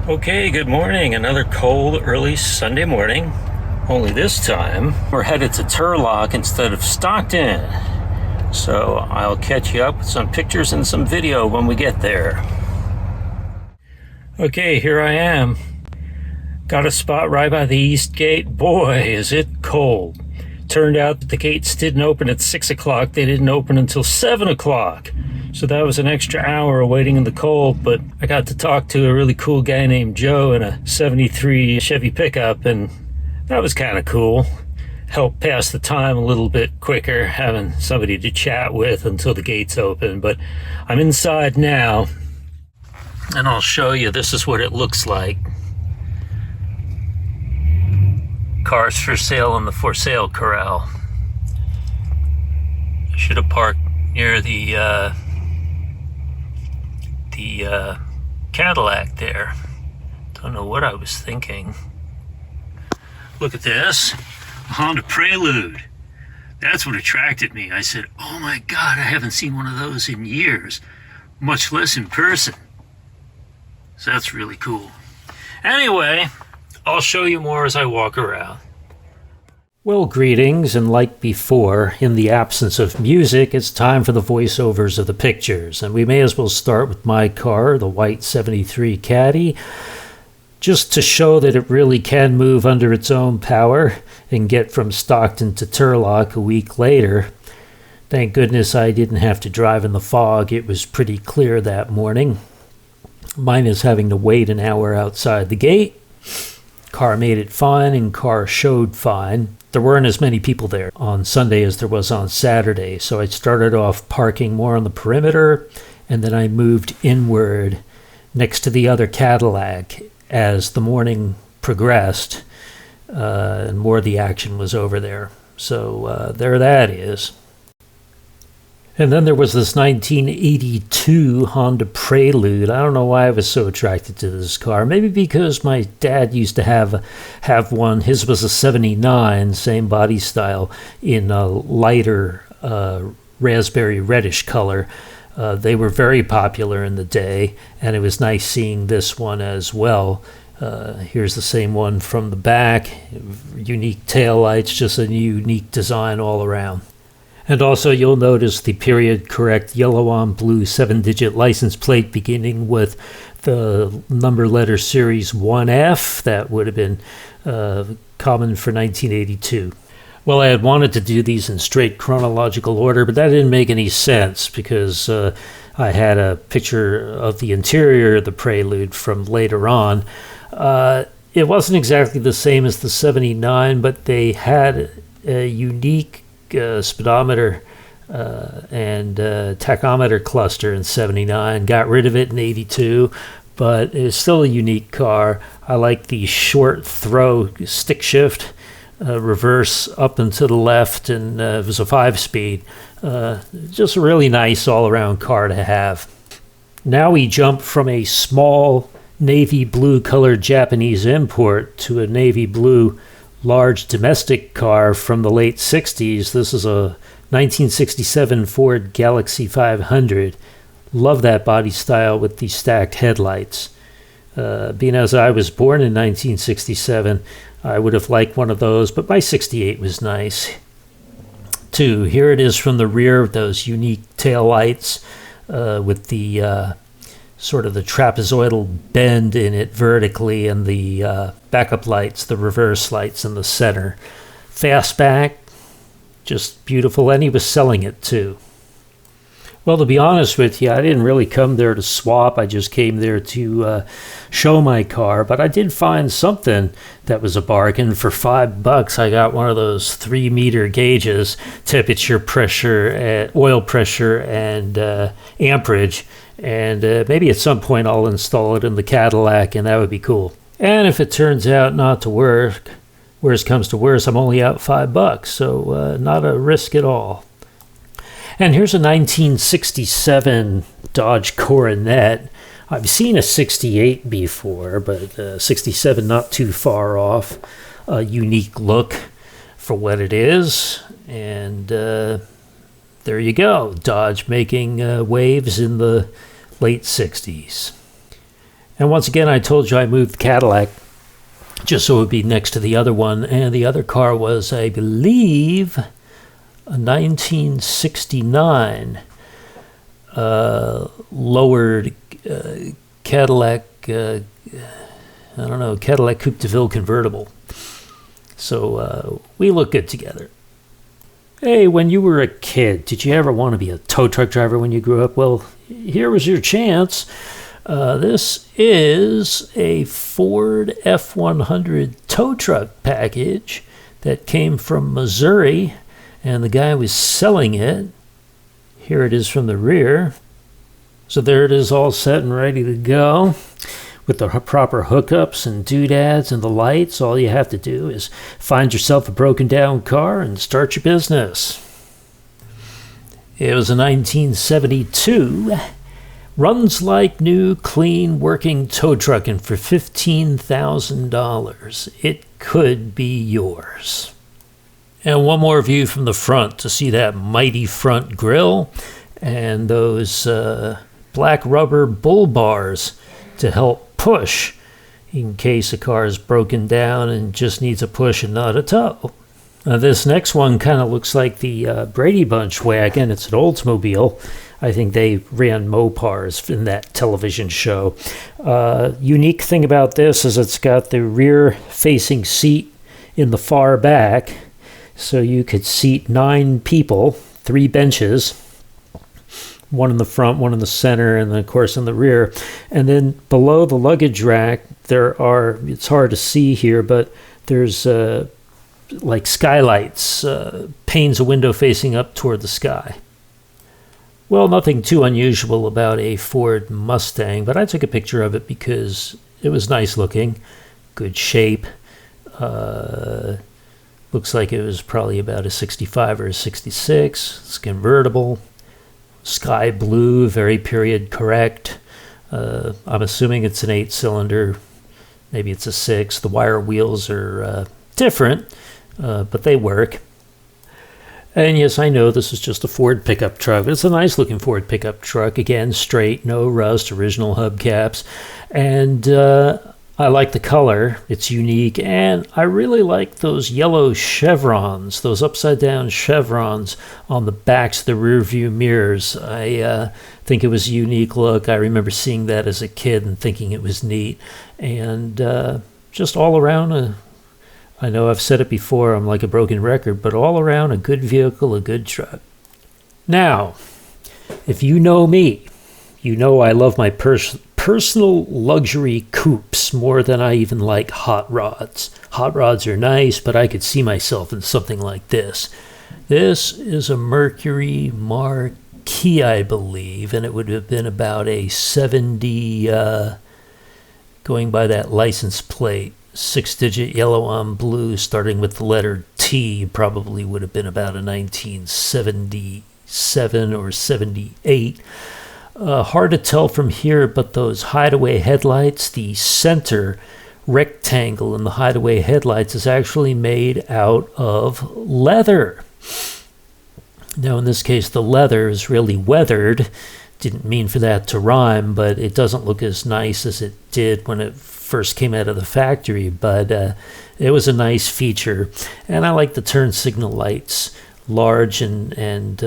Okay, good morning. Another cold, early Sunday morning. Only this time, we're headed to Turlock instead of Stockton. So I'll catch you up with some pictures and some video when we get there. Okay, here I am. Got a spot right by the east gate. Boy, is it cold. Turned out that the gates didn't open at 6 o'clock. They didn't open until 7 o'clock. So that was an extra hour waiting in the cold, but I got to talk to a really cool guy named Joe in a 73 Chevy pickup, and that was kind of cool. Helped pass the time a little bit quicker, having somebody to chat with until the gates open. But I'm inside now, and I'll show you. This is what it looks like. Cars for sale in the for sale corral. I should have parked near the Cadillac there. Don't know what I was thinking. Look at this, a Honda Prelude. That's what attracted me. I said, oh my God, I haven't seen one of those in years, much less in person. So that's really cool. Anyway, I'll show you more as I walk around. Well, greetings, and like before, in the absence of music, it's time for the voiceovers of the pictures, and we may as well start with my car, the white 73 Caddy, just to show that it really can move under its own power and get from Stockton to Turlock a week later. Thank goodness I didn't have to drive in the fog. It was pretty clear that morning. Minus having to wait an hour outside the gate. Car made it fine, and car showed fine. There weren't as many people there on Sunday as there was on Saturday, so I started off parking more on the perimeter, and then I moved inward next to the other Cadillac as the morning progressed, and more of the action was over there. So there that is. And then there was this 1982 Honda Prelude. I don't know why I was so attracted to this car. Maybe because my dad used to have one. His was a 79, same body style, in a lighter raspberry reddish color. They were very popular in the day, and it was nice seeing this one as well. Here's the same one from the back. Unique taillights, just a unique design all around. And also you'll notice the period correct yellow on blue 7-digit license plate beginning with the number letter series 1F. That would have been common for 1982. Well, I had wanted to do these in straight chronological order, but that didn't make any sense because I had a picture of the interior of the Prelude from later on. It wasn't exactly the same as the 79, but they had a unique speedometer and tachometer cluster in 79. Got rid of it in 82, but it's still a unique car. I like the short throw stick shift, reverse up and to the left, and it was a 5-speed. Just a really nice all-around car to have. Now we jump from a small navy blue colored Japanese import to a navy blue large domestic car from the late 60s. This is a 1967 Ford Galaxy 500. Love that body style with the stacked headlights. Being as I was born in 1967, I would have liked one of those, but my 68 was nice too. Here it is from the rear, those unique taillights with the sort of the trapezoidal bend in it vertically, and the backup lights, the reverse lights in the center. Fastback, just beautiful, and he was selling it too. Well, to be honest with you, I didn't really come there to swap. I just came there to show my car, but I did find something that was a bargain. For $5, I got one of those 3-meter gauges, temperature, pressure, oil pressure, and amperage. And maybe at some point I'll install it in the Cadillac, and that would be cool. And if it turns out not to work, worst comes to worst, I'm only out $5, so not a risk at all. And here's a 1967 Dodge Coronet. I've seen a 68 before, but 67 not too far off. A unique look for what it is, and there you go. Dodge making waves in the late 60s. And once again, I told you I moved the Cadillac just so it would be next to the other one. And the other car was, I believe, a 1969 lowered Cadillac, Cadillac Coupe de Ville convertible. So we look good together. Hey, when you were a kid, did you ever want to be a tow truck driver when you grew up? Well, here was your chance. This is a Ford F-100 tow truck package that came from Missouri, and the guy was selling it. Here it is from the rear. So there it is, all set and ready to go with the proper hookups and doodads and the lights. All you have to do is find yourself a broken down car and start your business. It was a 1972. Runs like new, clean, working tow truck, and for $15,000, it could be yours. And one more view from the front to see that mighty front grille and those black rubber bull bars to help push in case a car is broken down and just needs a push and not a tow. Now this next one kind of looks like the Brady Bunch wagon. It's an Oldsmobile. I think they ran Mopars in that television show. Unique thing about this is it's got the rear-facing seat in the far back, so you could seat 9 people, 3 benches, one in the front, one in the center, and then, of course, in the rear. And then below the luggage rack, there are, it's hard to see here, but there's like skylights, panes of window facing up toward the sky. Well, nothing too unusual about a Ford Mustang, but I took a picture of it because it was nice looking, good shape. Looks like it was probably about a 65 or a 66. It's convertible, sky blue, very period correct. I'm assuming it's an 8-cylinder. Maybe it's a 6. The wire wheels are different, but they work. And yes, I know this is just a Ford pickup truck, but it's a nice looking Ford pickup truck. Again, straight, no rust, original hubcaps. And I like the color. It's unique. And I really like those yellow chevrons, those upside down chevrons on the backs of the rear view mirrors. I think it was a unique look. I remember seeing that as a kid and thinking it was neat. And just all around I know I've said it before, I'm like a broken record, but all around a good vehicle, a good truck. Now, if you know me, you know I love my personal luxury coupes more than I even like hot rods. Hot rods are nice, but I could see myself in something like this. This is a Mercury Marquis, I believe, and it would have been about a 70, going by that license plate. 6-digit yellow on blue starting with the letter T, probably would have been about a 1977 or 78. Hard to tell from here, but those hideaway headlights, the center rectangle in the hideaway headlights is actually made out of leather. Now in this case the leather is really weathered. Didn't mean for that to rhyme, but it doesn't look as nice as it did when it first came out of the factory, but it was a nice feature. And I like the turn signal lights, large and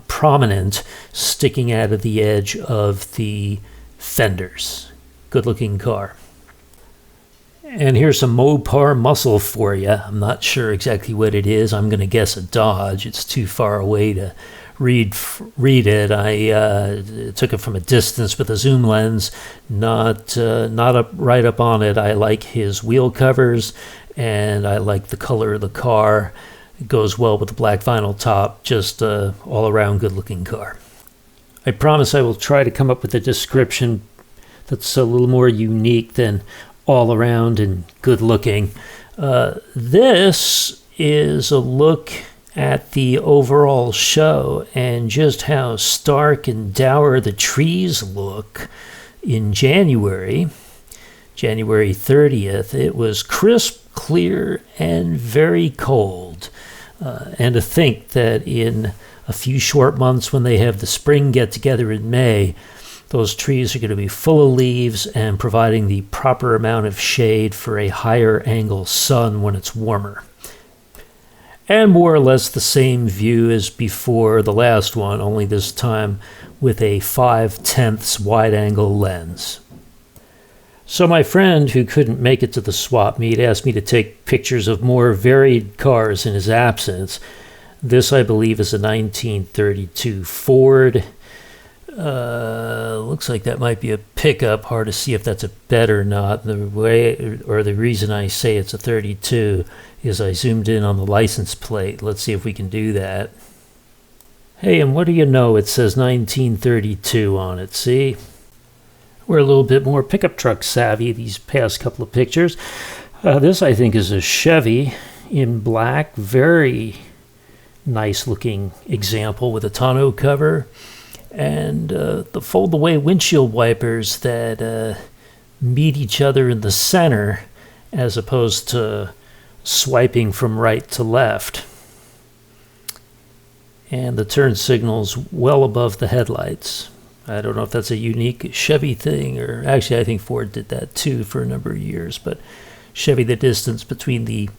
prominent, sticking out of the edge of the fenders. Good looking car. And here's some Mopar muscle for you. I'm not sure exactly what it is. I'm going to guess a Dodge. It's too far away to read it. I took it from a distance with a zoom lens, not up right up on it. I like his wheel covers, and I like the color of the car. It goes well with the black vinyl top. Just all around good looking car. I promise I will try to come up with a description that's a little more unique than all around and good looking. This is a look at the overall show and just how stark and dour the trees look in January 30th. It was crisp, clear, and very cold. And to think that in a few short months when they have the spring get-together in May, Those trees are going to be full of leaves and providing the proper amount of shade for a higher angle sun when it's warmer. And more or less the same view as before the last one, only this time with a 5/10 wide angle lens. So my friend who couldn't make it to the swap meet asked me to take pictures of more varied cars in his absence. This, I believe, is a 1932 Ford. Looks like that might be a pickup. Hard to see if that's a bet or not. The reason I say it's a 32 is I zoomed in on the license plate. Let's see if we can do that. Hey, and what do you know? It says 1932 on it, see? We're a little bit more pickup truck savvy these past couple of pictures. This, I think, is a Chevy in black. Very nice looking example with a tonneau cover. And the fold-away windshield wipers that meet each other in the center as opposed to swiping from right to left. And the turn signal's well above the headlights. I don't know if that's a unique Chevy thing, or actually I think Ford did that too for a number of years, but Chevy, the distance between the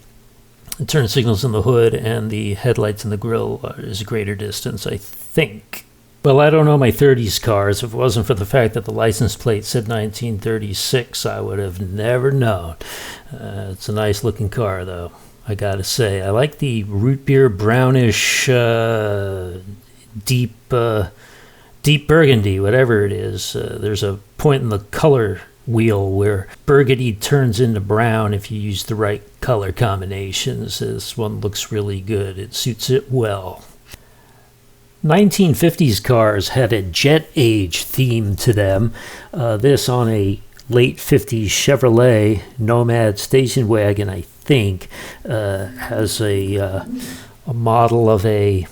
turn signals in the hood and the headlights in the grille is a greater distance, I think. Well, I don't know my 30s cars. If it wasn't for the fact that the license plate said 1936, I would have never known. It's a nice looking car, though, I gotta say. I like the root beer brownish deep burgundy, whatever it is. There's a point in the color wheel where burgundy turns into brown if you use the right color combinations. This one looks really good. It suits it well. 1950s cars had a jet age theme to them. This on a late 50s Chevrolet Nomad station wagon, I think, has a model of a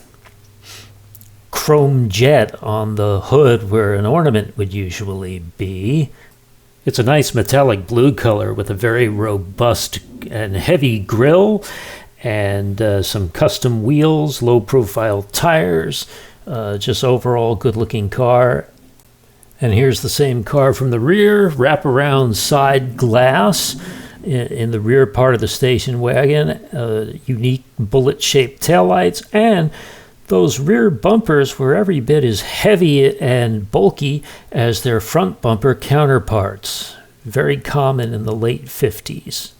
chrome jet on the hood where an ornament would usually be. It's a nice metallic blue color with a very robust and heavy grille and some custom wheels, low-profile tires, just overall good-looking car. And here's the same car from the rear, wraparound side glass in the rear part of the station wagon, unique bullet-shaped taillights, and those rear bumpers were every bit as heavy and bulky as their front bumper counterparts, very common in the late 50s.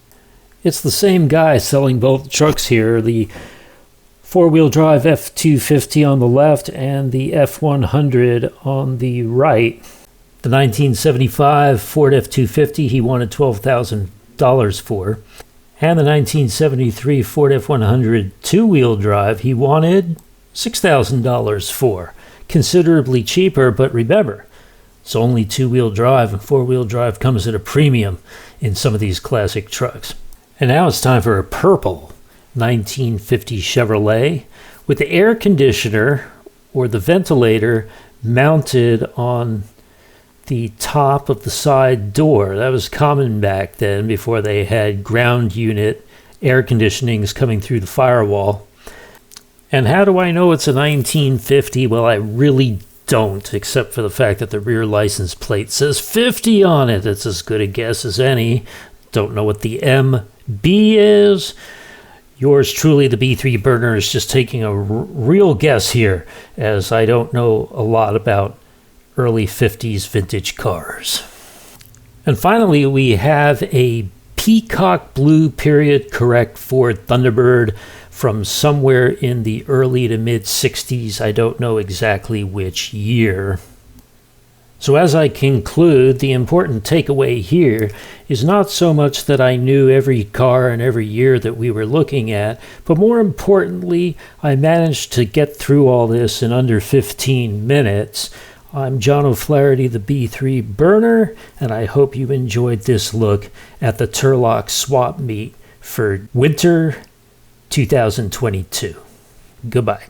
It's the same guy selling both trucks here, the four-wheel drive F-250 on the left and the F-100 on the right. The 1975 Ford F-250 he wanted $12,000 for, and the 1973 Ford F-100 two-wheel drive he wanted $6,000 for. Considerably cheaper, but remember, it's only two-wheel drive, and four-wheel drive comes at a premium in some of these classic trucks. And now it's time for a purple 1950 Chevrolet with the air conditioner or the ventilator mounted on the top of the side door. That was common back then before they had ground unit air conditionings coming through the firewall. And how do I know it's a 1950? Well, I really don't, except for the fact that the rear license plate says 50 on it. It's as good a guess as any. Don't know what the MB is. Yours truly, the B3 burner, is just taking a real guess here, as I don't know a lot about early 50s vintage cars. And finally, we have a peacock blue period correct Ford Thunderbird from somewhere in the early to mid 60s. I don't know exactly which year. So as I conclude, the important takeaway here is not so much that I knew every car and every year that we were looking at, but more importantly, I managed to get through all this in under 15 minutes. I'm John O'Flaherty, the B3 burner, and I hope you enjoyed this look at the Turlock swap meet for winter 2022. Goodbye.